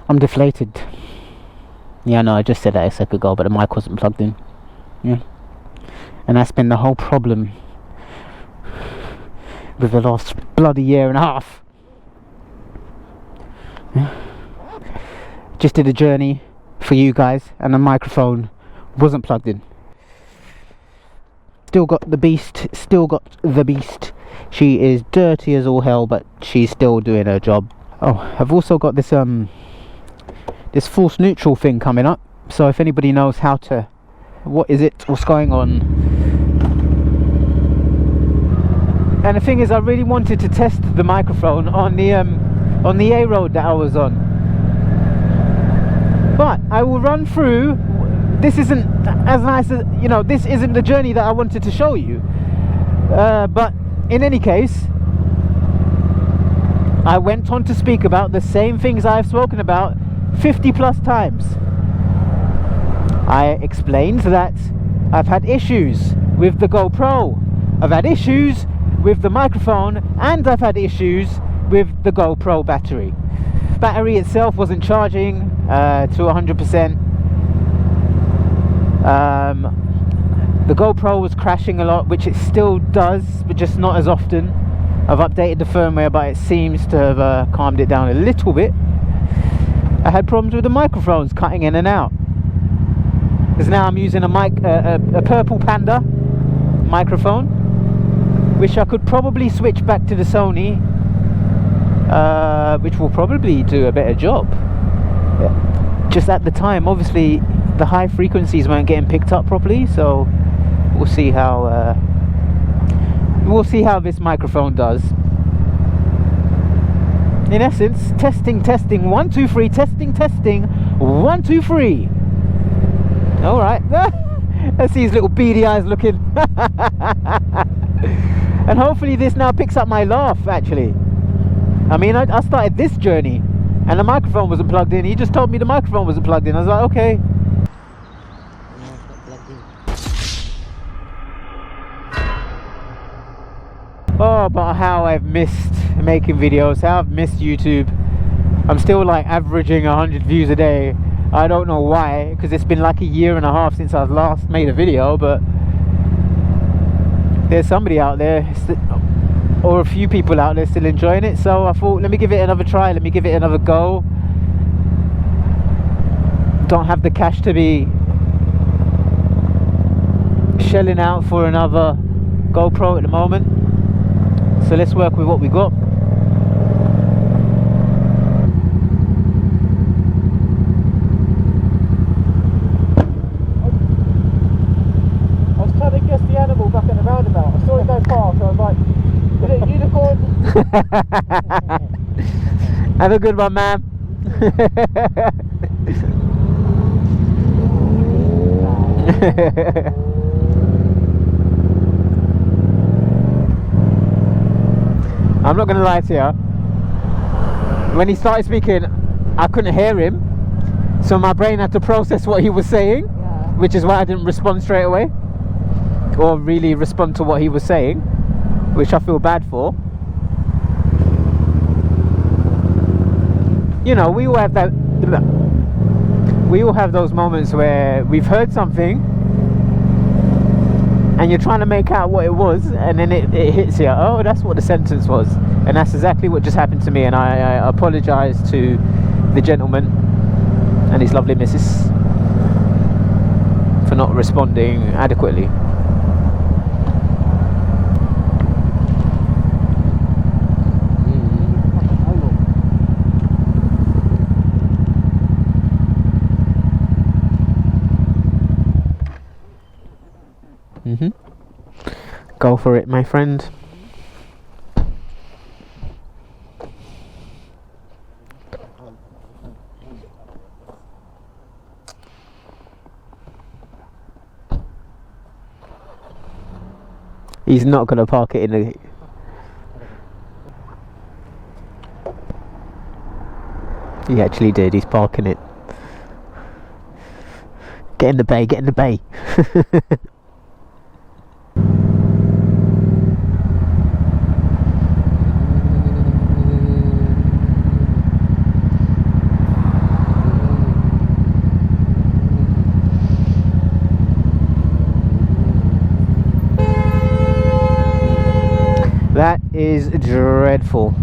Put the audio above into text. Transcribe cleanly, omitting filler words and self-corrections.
I'm deflated. Yeah, no, I just said that a second ago, but the mic wasn't plugged in. Yeah. And that's been the whole problem with the last bloody year and a half. Yeah. Just did a journey for you guys, and the microphone wasn't plugged in. Still got the beast. She is dirty as all hell, but she's still doing her job. Oh, I've also got this this force neutral thing coming up, so if anybody knows how to, what's going on. And the thing is, I really wanted to test the microphone on the A road that I was on, but I will run through. This isn't as nice as, you know, this isn't the journey that I wanted to show you, but in any case, I went on to speak about the same things I've spoken about 50 plus times. I explained that I've had issues with the GoPro, I've had issues with the microphone, and I've had issues with the GoPro battery. Battery itself wasn't charging to 100%. The GoPro was crashing a lot, which it still does, but just not as often. I've updated the firmware, but it seems to have calmed it down a little bit. I had problems with the microphones cutting in and out, because now I'm using a Purple Panda microphone, which I could probably switch back to the Sony, which will probably do a better job. Just at the time, obviously, the high frequencies weren't getting picked up properly, so we'll see how this microphone does. In essence, testing 1 2 3, testing 1 2 3. All right. Let's see his little beady eyes looking. And hopefully this now picks up my laugh, actually. I mean, I started this journey and the microphone wasn't plugged in. He just told me the microphone wasn't plugged in. I was like, okay. Oh, but how I've missed making videos, how I've missed YouTube. I'm still like averaging 100 views a day. I don't know why, because it's been like a year and a half since I've last made a video, but there's somebody out there, or a few people out there still enjoying it, so I thought, let me give it another try, let me give it another go. Don't have the cash to be shelling out for another GoPro at the moment, so let's work with what we got. I was trying to guess the animal back in the roundabout. I saw it go past, so I was like, is it a unicorn? Have a good one, man. I'm not going to lie to you. When he started speaking, I couldn't hear him, so my brain had to process what he was saying, which is why I didn't respond straight away, or really respond to what he was saying, which I feel bad for. You know, we all have that. We all have those moments where we've heard something and you're trying to make out what it was, and then it hits you. Oh, that's what the sentence was. And that's exactly what just happened to me, and I apologise to the gentleman and his lovely missus for not responding adequately. Go for it, my friend. He's not going to park it in the... He actually did, he's parking it. Get in the bay, get in the bay. dreadful.